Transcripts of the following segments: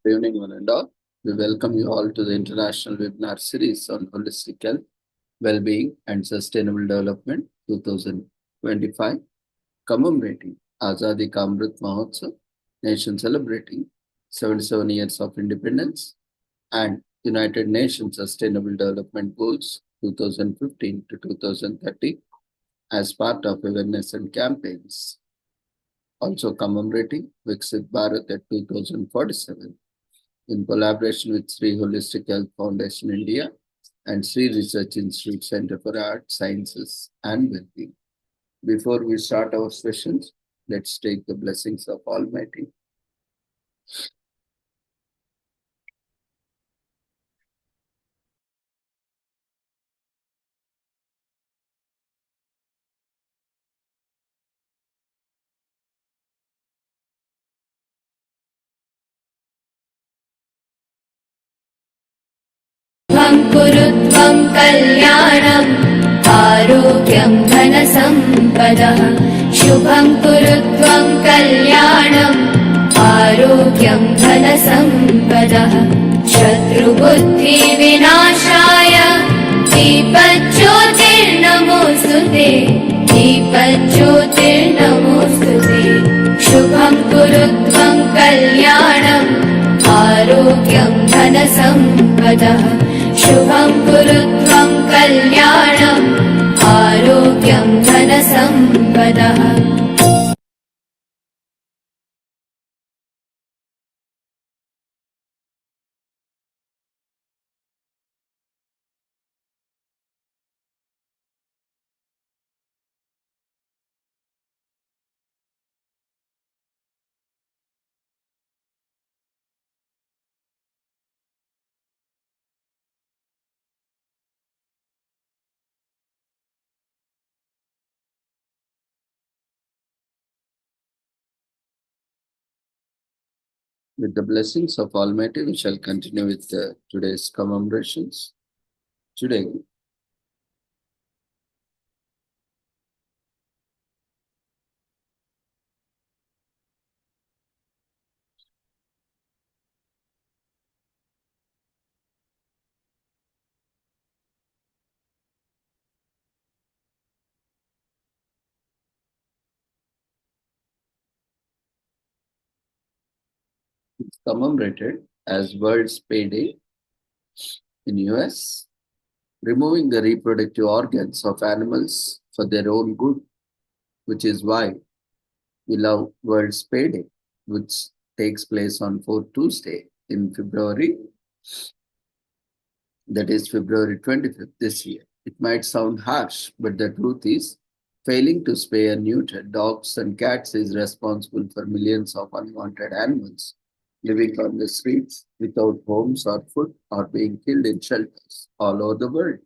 Good evening, one and all. We welcome you all to the international webinar series on holistic health, well-being, and sustainable development 2025, commemorating Azadi Ka Amrit Mahotsav, nation celebrating 77 years of independence, and United Nations Sustainable Development Goals 2015 to 2030 as part of awareness and campaigns. Also commemorating Viksit Bharat at 2047 in collaboration with Sri Holistic Health Foundation India and Sri Research Institute Center for Art, Sciences and Wellbeing. Before we start our sessions, let's take the blessings of Almighty. कुरुत्वं कल्याणम् आरोग्यं धनसम्पदः शुभं कुरुत्वं कल्याणम् आरोग्यं धनसम्पदः शत्रुबुद्धिविनाशाय दीपज्योतिर्नमोऽस्तुते दीपज्योतिर्नमोऽस्तुते शुभं कुरुत्वं कल्याणम् आरोग्यं धनसम्पदः शुभं कुरुत्वं कल्याणम् आरोग्यं धनसम्पदः With the blessings of Almighty, we shall continue with today's commemorations. Today, it's commemorated as World Spay Day in US, removing the reproductive organs of animals for their own good, which is why we love World Spay Day, which takes place on 4th Tuesday in February, that is February 25th this year. It might sound harsh, but the truth is, failing to spay and neuter dogs and cats is responsible for millions of unwanted animals living on the streets without homes or food or being killed in shelters all over the world.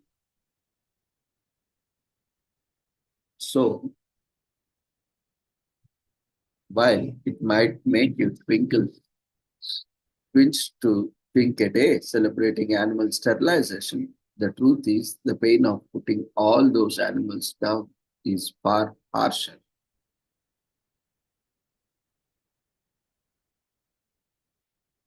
So, while it might make you twinge to think a day celebrating animal sterilization, the truth is the pain of putting all those animals down is far harsher.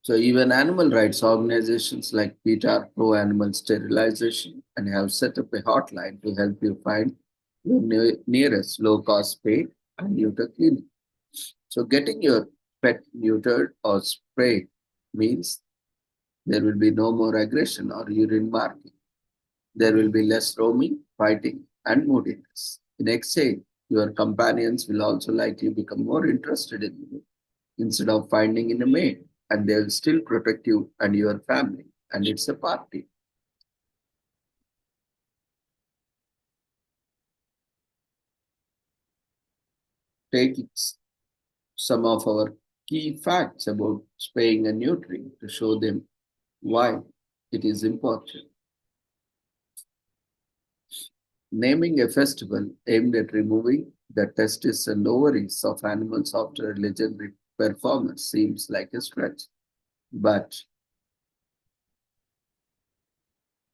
So even animal rights organizations like PETA are pro-animal sterilization and have set up a hotline to help you find your nearest low-cost spay and neuter clinic. So getting your pet neutered or sprayed means there will be no more aggression or urine marking. There will be less roaming, fighting, and moodiness. In exchange, your companions will also likely become more interested in you instead of finding in a mate, and they will still protect you and your family, and it's a party. Take some of our key facts about spaying and neutering to show them why it is important. Naming a festival aimed at removing the testes and ovaries of animals after a legendary performer seems like a stretch. But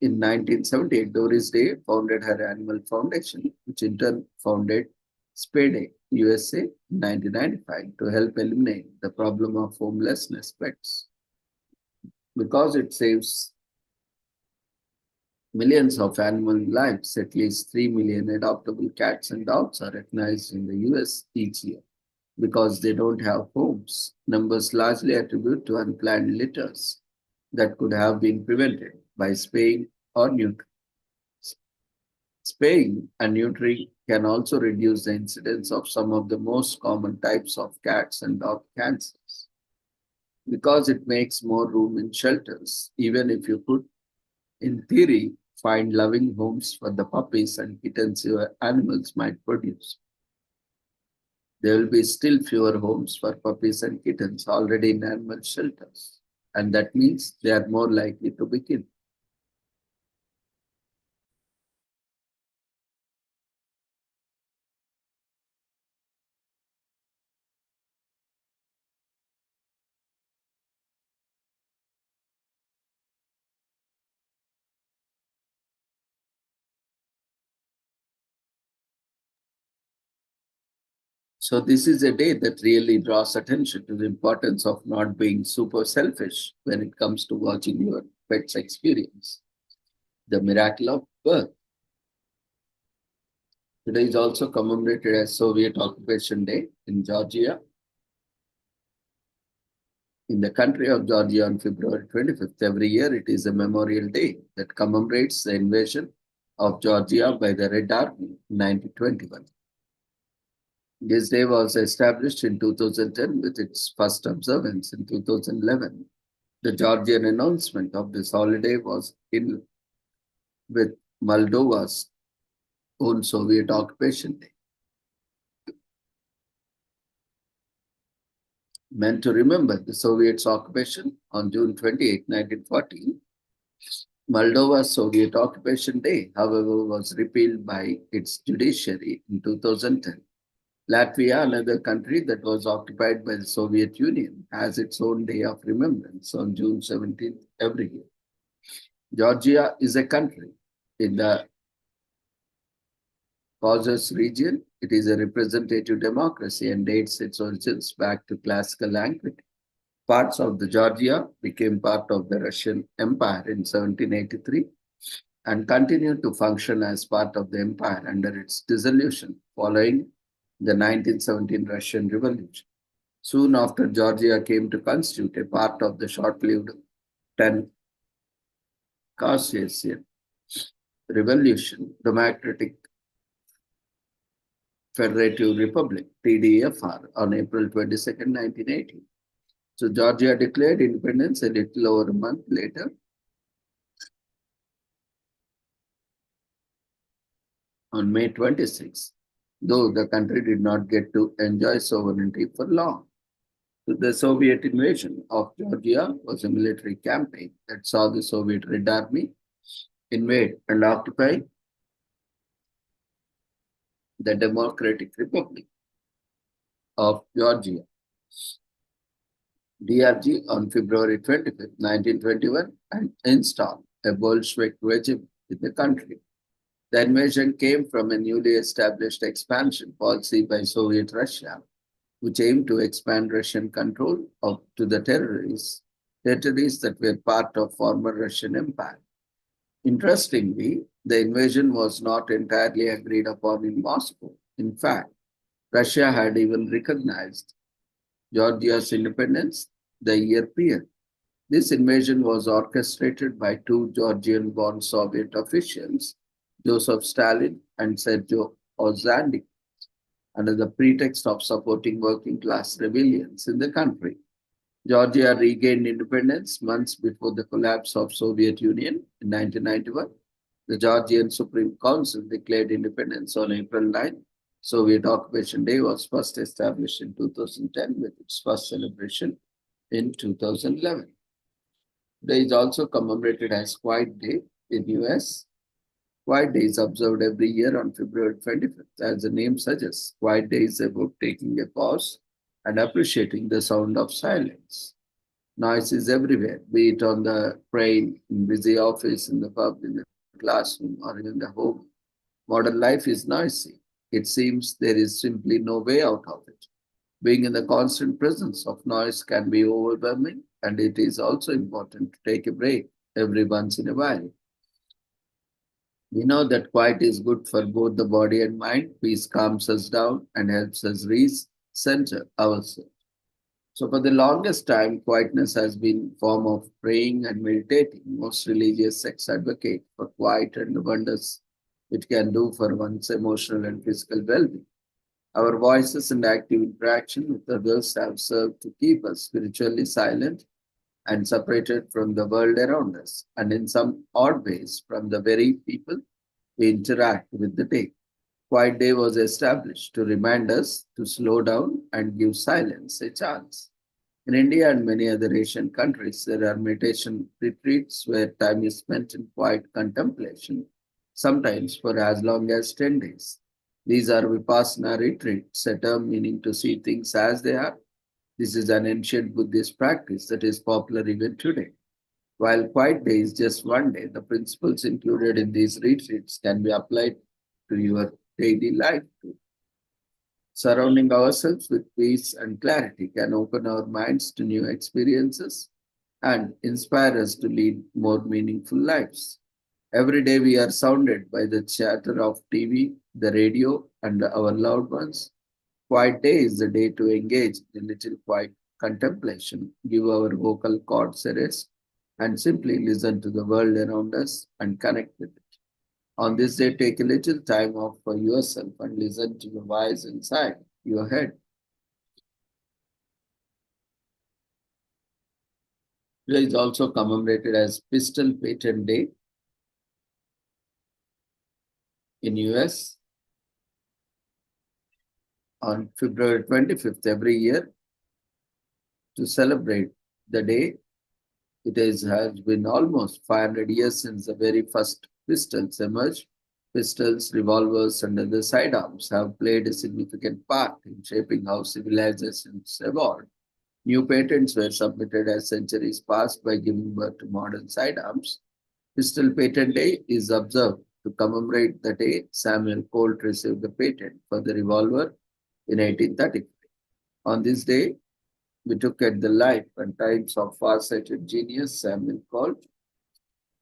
in 1978, Doris Day founded her animal foundation, which in turn founded Spay USA in 1995 to help eliminate the problem of homelessness pets. Because it saves millions of animal lives, at least 3 million adoptable cats and dogs are recognized in the US each year. Because they don't have homes, numbers largely attribute to unplanned litters that could have been prevented by spaying or neutering. Spaying and neutering can also reduce the incidence of some of the most common types of cats and dog cancers because it makes more room in shelters, even if you could, in theory, find loving homes for the puppies and kittens your animals might produce. There will be still fewer homes for puppies and kittens already in animal shelters, and that means they are more likely to be killed. So this is a day that really draws attention to the importance of not being super selfish when it comes to watching your pet's experience. The miracle of birth. Today is also commemorated as Soviet Occupation Day in Georgia. In the country of Georgia on February 25th, every year it is a memorial day that commemorates the invasion of Georgia by the Red Army in 1921. This day was established in 2010 with its first observance in 2011. The Georgian announcement of this holiday was in with Moldova's own Soviet occupation day. Meant to remember the Soviets' occupation on June 28, 1940, Moldova's Soviet occupation day, however, was repealed by its judiciary in 2010. Latvia, another country that was occupied by the Soviet Union, has its own day of remembrance on June 17th every year. Georgia is a country in the Caucasus region. It is a representative democracy and dates its origins back to classical antiquity. Parts of the Georgia became part of the Russian Empire in 1783 and continued to function as part of the empire under its dissolution following the 1917 Russian Revolution. Soon after, Georgia came to constitute a part of the short-lived 10 Caucasian Revolution, Democratic Federative Republic, TDFR, on April 22nd, 1980. So Georgia declared independence a little over a month later. On May 26, though the country did not get to enjoy sovereignty for long. So the Soviet invasion of Georgia was a military campaign that saw the Soviet Red Army invade and occupy the Democratic Republic of Georgia, DRG, on February 25, 1921, and installed a Bolshevik regime in the country. The invasion came from a newly established expansion policy by Soviet Russia, which aimed to expand Russian control to the territories that were part of former Russian Empire. Interestingly, the invasion was not entirely agreed upon in Moscow. In fact, Russia had even recognized Georgia's independence the year prior. This invasion was orchestrated by two Georgian-born Soviet officials, Joseph Stalin and Sergei Ozandik, under the pretext of supporting working-class rebellions in the country. Georgia regained independence months before the collapse of Soviet Union in 1991. The Georgian Supreme Council declared independence on April 9. Soviet Occupation Day was first established in 2010 with its first celebration in 2011. Today is also commemorated as Quiet Day in US. Quiet Day is observed every year on February 25th. As the name suggests, Quiet Day is about taking a pause and appreciating the sound of silence. Noise is everywhere, be it on the train, in busy office, in the pub, in the classroom, or in the home. Modern life is noisy. It seems there is simply no way out of it. Being in the constant presence of noise can be overwhelming and it is also important to take a break every once in a while. We know that quiet is good for both the body and mind. Peace calms us down and helps us recenter ourselves. So for the longest time, quietness has been a form of praying and meditating. Most religious sects advocate for quiet and the wonders it can do for one's emotional and physical well-being. Our voices and active interaction with others have served to keep us spiritually silent and separated from the world around us, and in some odd ways from the very people we interact with the day. Quiet Day was established to remind us to slow down and give silence a chance. In India and many other Asian countries, there are meditation retreats where time is spent in quiet contemplation, sometimes for as long as 10 days. These are Vipassana retreats, a term meaning to see things as they are. This is an ancient Buddhist practice that is popular even today. While quiet day is just one day, the principles included in these retreats can be applied to your daily life too. Surrounding ourselves with peace and clarity can open our minds to new experiences and inspire us to lead more meaningful lives. Every day we are surrounded by the chatter of TV, the radio, and our loved ones. Quiet day is the day to engage in little quiet contemplation, give our vocal cords a rest, and simply listen to the world around us and connect with it. On this day, take a little time off for yourself and listen to the voice inside your head. Today is also commemorated as Pistol Patent Day in US on February 25th every year to celebrate the day. Has been almost 500 years since the very first pistols emerged. Pistols, revolvers, and other sidearms have played a significant part in shaping how civilizations evolved. New patents were submitted as centuries passed by giving birth to modern sidearms. Pistol Patent Day is observed to commemorate the day Samuel Colt received the patent for the revolver in 1835. On this day, we took at the life and times of far-sighted genius Samuel Colt.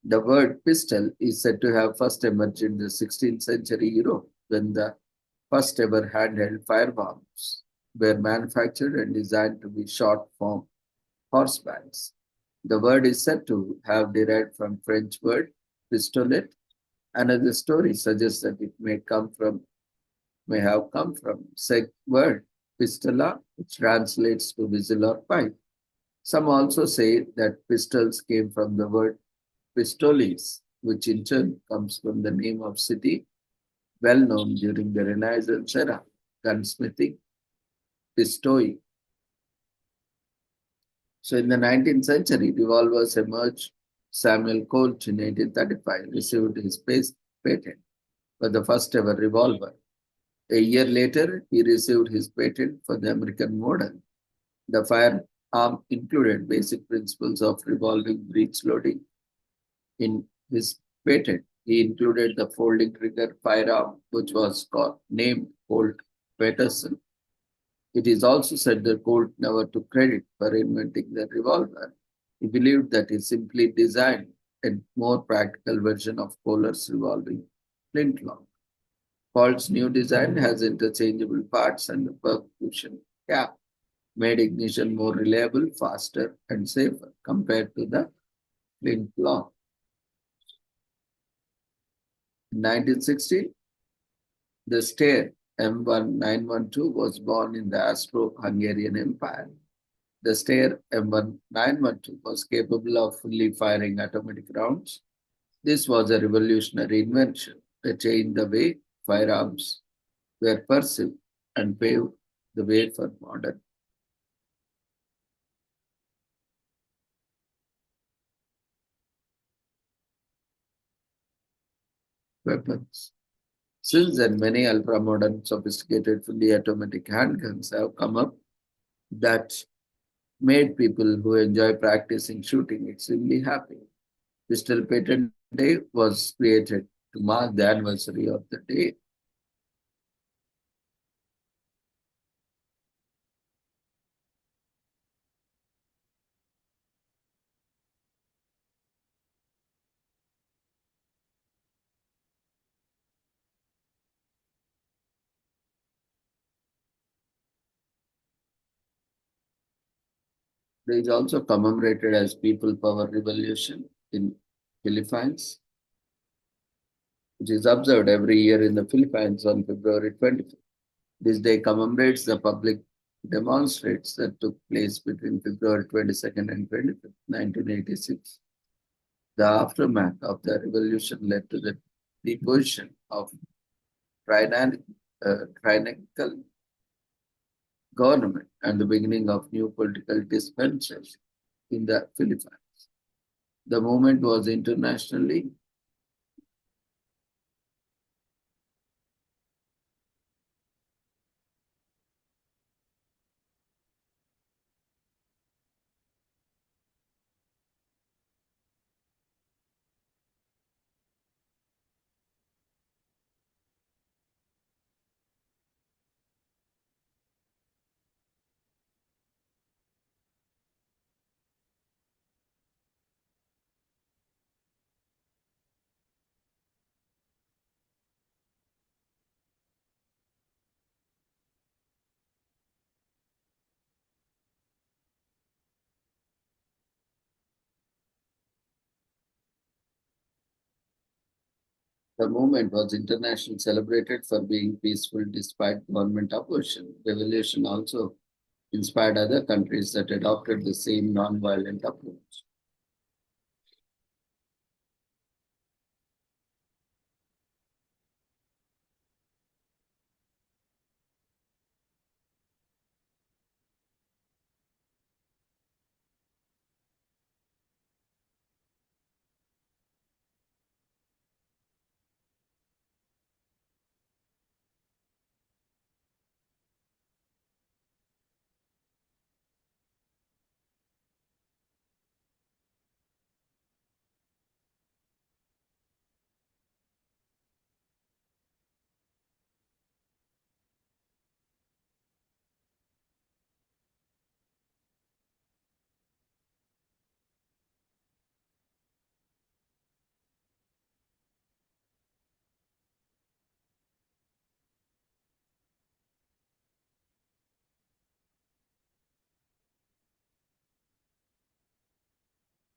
The word pistol is said to have first emerged in the 16th century Europe when the first ever handheld firearms were manufactured and designed to be shot from horsebacks. The word is said to have derived from French word pistolet. Another story suggests that it may have come from Czech word pistola, which translates to whistle or pipe. Some also say that pistols came from the word pistolis, which in turn comes from the name of city well known during the Renaissance era, gunsmithing, Pistoia. So in the 19th century, revolvers emerged. Samuel Colt in 1835 received his patent for the first ever revolver. A year later, he received his patent for the American model. The firearm included basic principles of revolving breech loading. In his patent, he included the folding trigger firearm, which was named Colt Peterson. It is also said that Colt never took credit for inventing the revolver. He believed that he simply designed a more practical version of Kohler's revolving flintlock. Colt's new design has interchangeable parts and a percussion cap, made ignition more reliable, faster, and safer compared to the flintlock. In 1960, the Steyr M1912 was born in the Austro-Hungarian Empire. The Steyr M1912 was capable of fully firing automatic rounds. This was a revolutionary invention that changed the way firearms were perceived and paved the way for modern weapons. Since then, many ultra-modern, sophisticated, fully automatic handguns have come up that made people who enjoy practicing shooting extremely happy. Pistol Patent Day was created to mark the anniversary of the day. It is also commemorated as People Power Revolution in Philippines, which is observed every year in the Philippines on February 25th. This day commemorates the public demonstrations that took place between February 22nd and 25th, 1986. The aftermath of the revolution led to the deposition of tyrannical government and the beginning of new political dispensation in the Philippines. The movement was internationally the movement was internationally celebrated for being peaceful despite government opposition. Revolution also inspired other countries that adopted the same non-violent approach.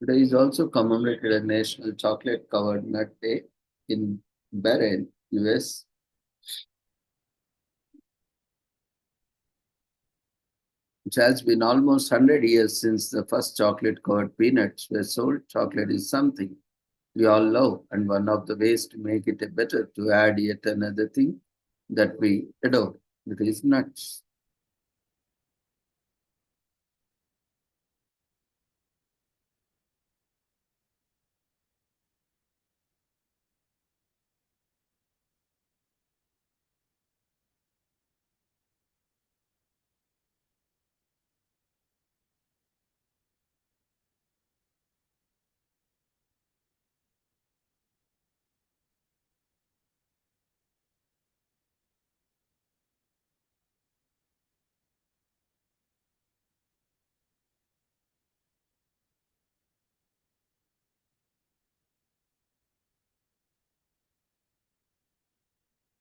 Today is also commemorated a National Chocolate Covered Nut Day in Bahrain, US. It has been almost 100 years since the first chocolate covered peanuts were sold. Chocolate is something we all love, and one of the ways to make it better to add yet another thing that we adore. It is nuts.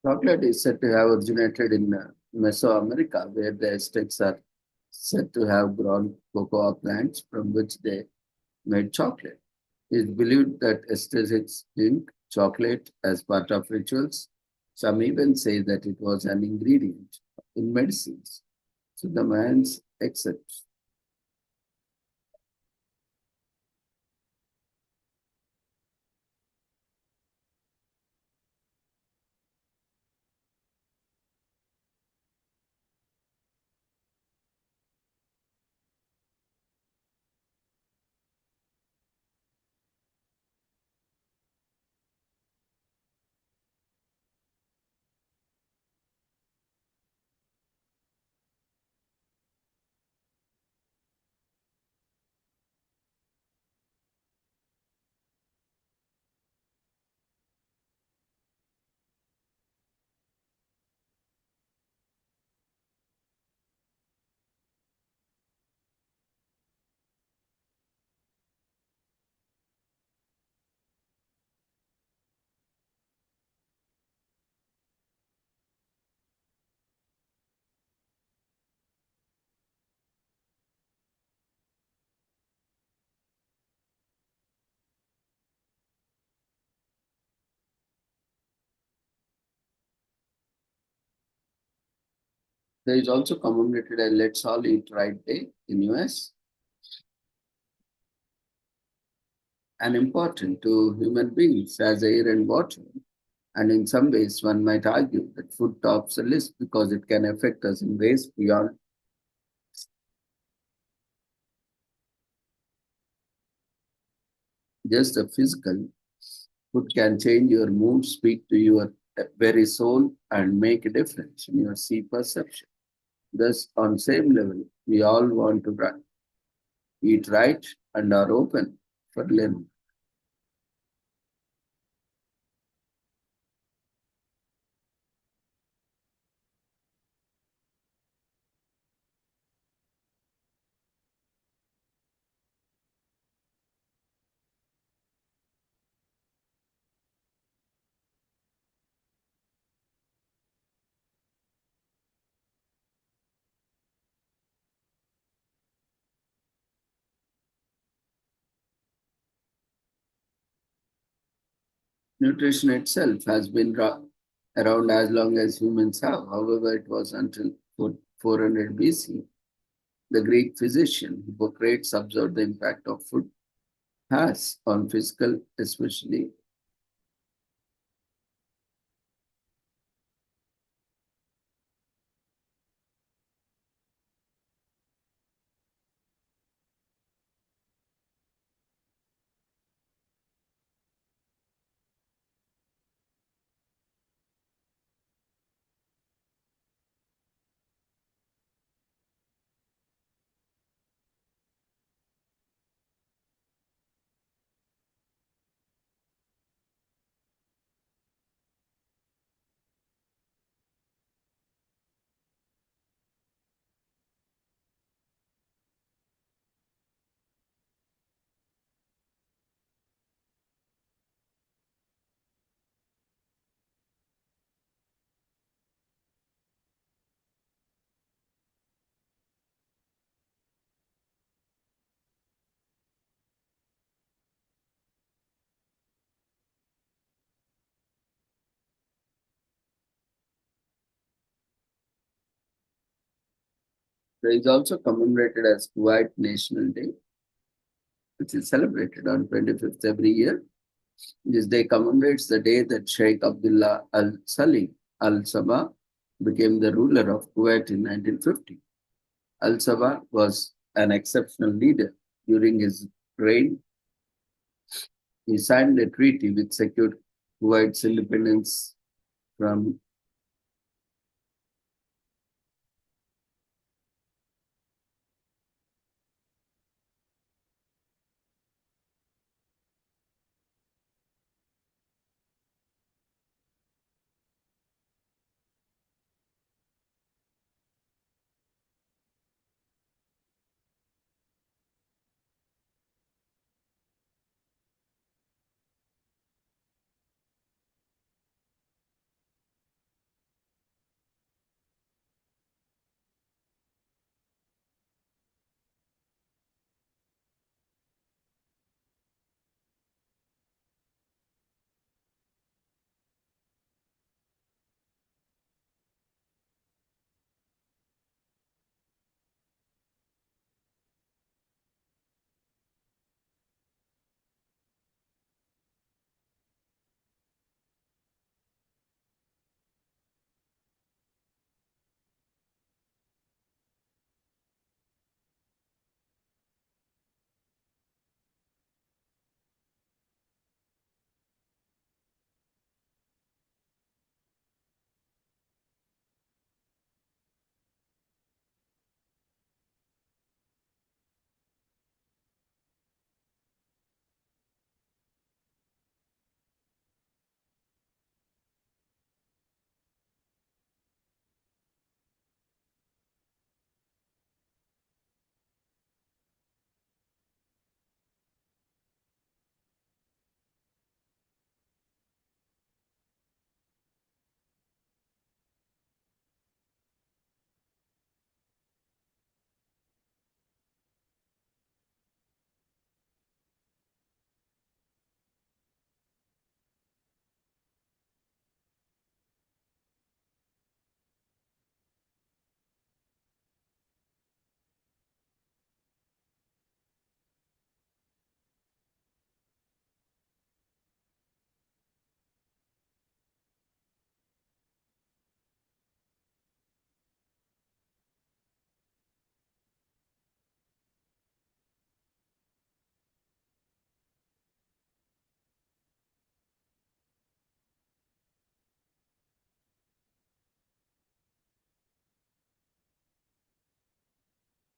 Chocolate is said to have originated in Mesoamerica, where the Aztecs are said to have grown cocoa plants from which they made chocolate. It is believed that Aztecs drink chocolate as part of rituals. Some even say that it was an ingredient in medicines. So the Mayans accept. There is also commemorated a Let's All Eat Right Day in US, and important to human beings as air and water. And in some ways, one might argue that food tops the list because it can affect us in ways beyond just the physical. Food can change your mood, speak to your very soul, and make a difference in your see perception. Thus, on same level, we all want to eat right and are open for learning. Nutrition itself has been around as long as humans have. However, it was until 400 BC. The Greek physician Hippocrates observed the impact of food has on physical, especially. There is also commemorated as Kuwait National Day, which is celebrated on 25th every year. This day commemorates the day that Sheikh Abdullah Al Salih Al Sabah became the ruler of Kuwait in 1950. Al Sabah was an exceptional leader. During his reign, he signed a treaty which secured Kuwait's independence from.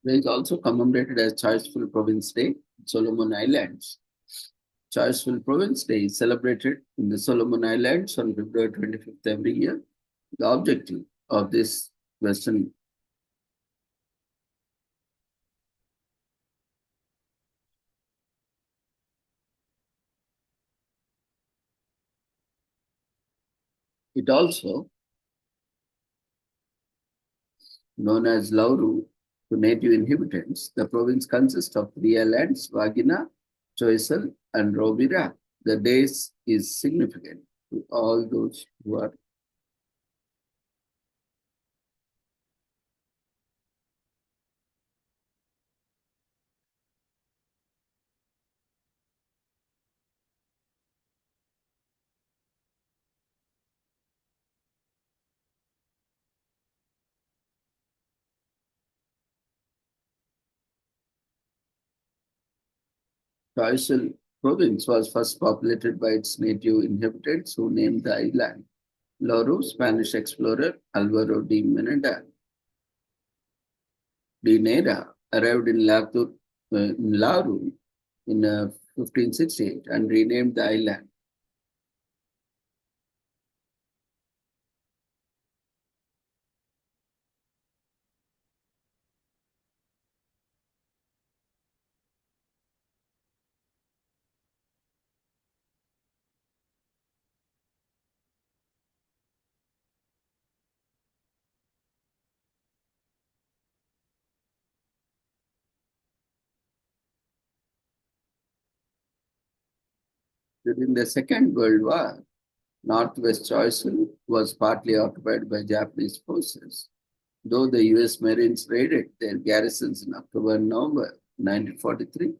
It is also commemorated as Choiceful Province Day, Solomon Islands. Choiceful Province Day is celebrated in the Solomon Islands on February 25th every year. The objective of this Western it also known as Lauru to native inhabitants. The province consists of three islands, Wagina, Choiseul, and Rovira. The days is significant to all those who are Choiseul province was first populated by its native inhabitants who named the island. Lauru, Spanish explorer Alvaro de Nera arrived in Lauru in 1568 and renamed the island. During the Second World War, Northwest Choiseul was partly occupied by Japanese forces. Though the US Marines raided their garrisons in October and November 1943,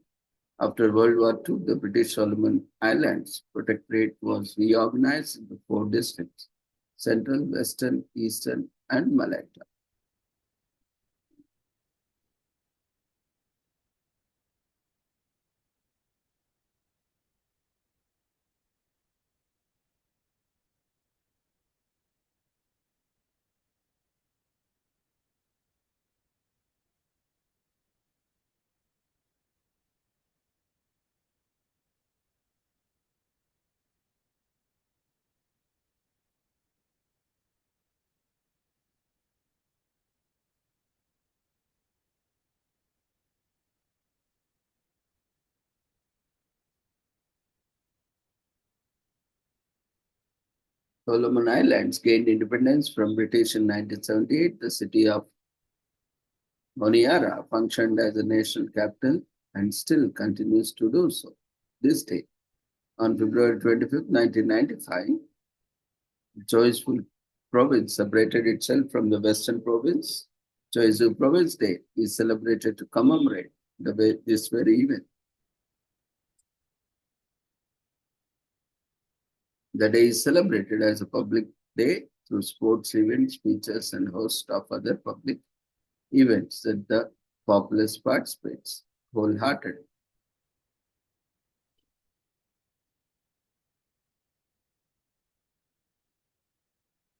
after World War II, the British Solomon Islands Protectorate was reorganized into four districts: Central, Western, Eastern, and Malacca. Solomon Islands gained independence from British in 1978. The city of Honiara functioned as a national capital and still continues to do so this day. On February 25th, 1995, Choiseul province separated itself from the Western province. Choiseul Province Day is celebrated to commemorate this very event. The day is celebrated as a public day through sports events, speeches, and host of other public events that the populace participates wholeheartedly.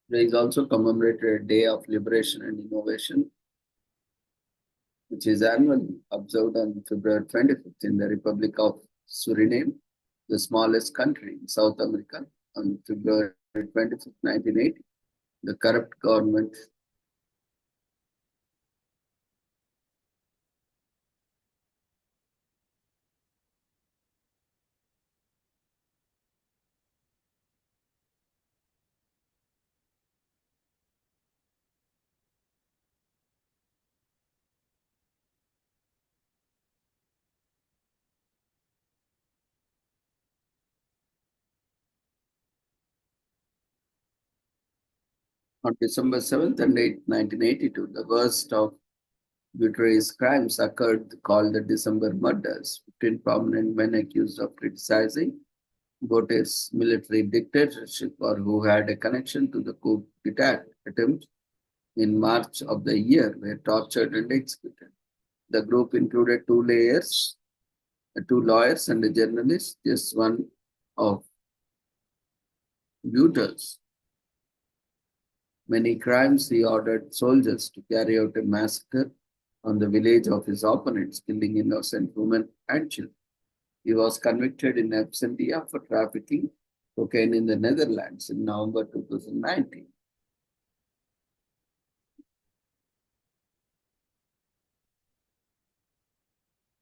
There is also commemorated a Day of Liberation and Innovation, which is annually observed on February 25th in the Republic of Suriname, the smallest country in South America. On February 25th, 1980, the corrupt government on December 7th and 8th, 1982, the worst of Guterres' crimes occurred called the December murders. 15 prominent men accused of criticizing Guterres' military dictatorship or who had a connection to the coup d'etat attempt in March of the year were tortured and executed. The group included two lawyers and a journalist, just one of Guterres' many crimes. He ordered soldiers to carry out a massacre on the village of his opponents, killing innocent women and children. He was convicted in absentia for trafficking cocaine in the Netherlands in November 2019.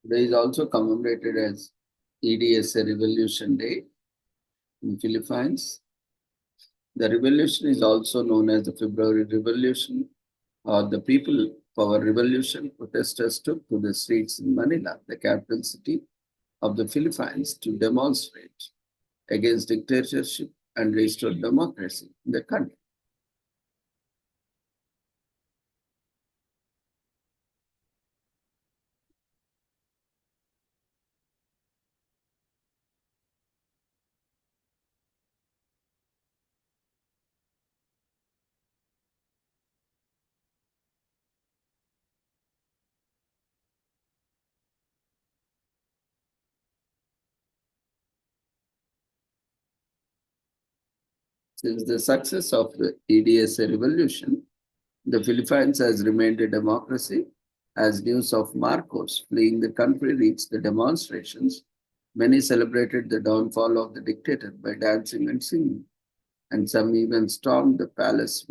Today is also commemorated as EDSA Revolution Day in Philippines. The revolution is also known as the February Revolution or the People Power Revolution. Protesters took to the streets in Manila, the capital city of the Philippines, to demonstrate against dictatorship and restore democracy in the country. Since the success of the EDSA revolution, the Philippines has remained a democracy. As news of Marcos fleeing the country reached the demonstrations, many celebrated the downfall of the dictator by dancing and singing, and some even stormed the palace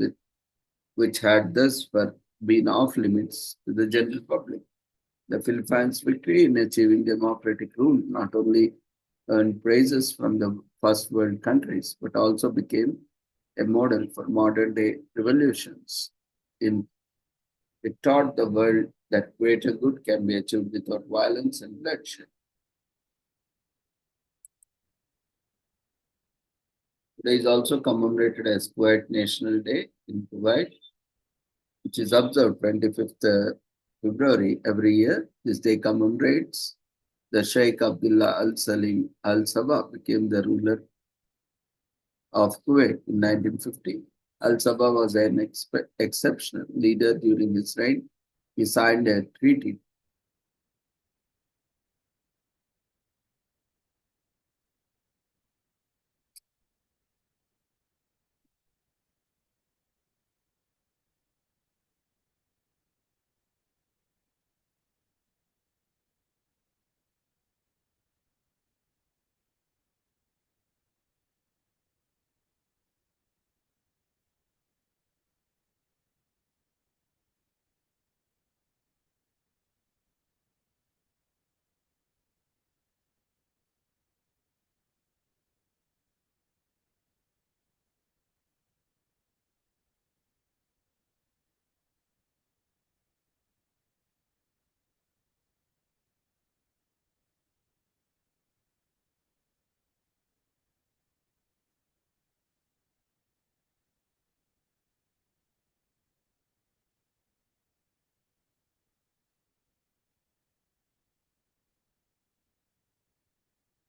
which had thus far been off limits to the general public. The Philippines' victory in achieving democratic rule not only earned praises from the first world countries, but also became a model for modern day revolutions. It taught the world that greater good can be achieved without violence and bloodshed. Today is also commemorated as Kuwait National Day in Kuwait, which is observed 25th February every year. This day commemorates the Sheikh Abdullah Al Salim Al Sabah became the ruler of Kuwait in 1950. Al Sabah was an exceptional leader during his reign. He signed a treaty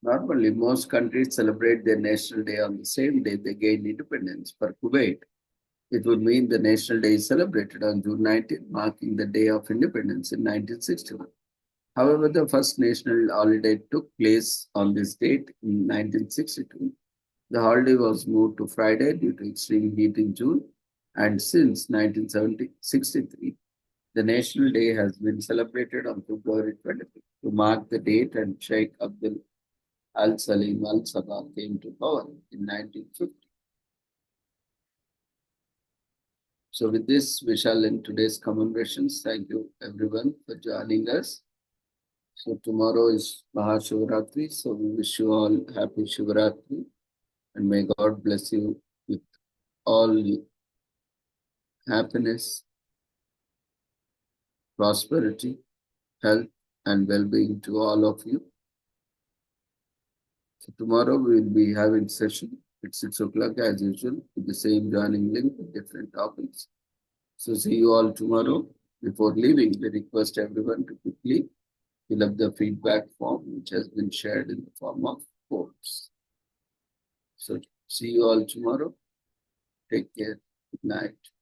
Normally, most countries celebrate their national day on the same day they gained independence. For Kuwait, it would mean the national day is celebrated on June 19, marking the day of independence in 1961. However, the first national holiday took place on this date in 1962. The holiday was moved to Friday due to extreme heat in June, and since 1963, the National Day has been celebrated on February 25th to mark the date and Sheikh Abdul Al Salim Al Sabah came to power in 1950. So with this, we shall end today's commemorations. Thank you everyone for joining us. So tomorrow is Mahashivratri. So we wish you all happy Shivratri and may God bless you with all happiness, prosperity, health, and well-being to all of you. So tomorrow we will be having session at 6 o'clock as usual with the same joining link with different topics. So see you all tomorrow. Before leaving, we request everyone to quickly fill up the feedback form which has been shared in the form of forms. So see you all tomorrow. Take care. Good night.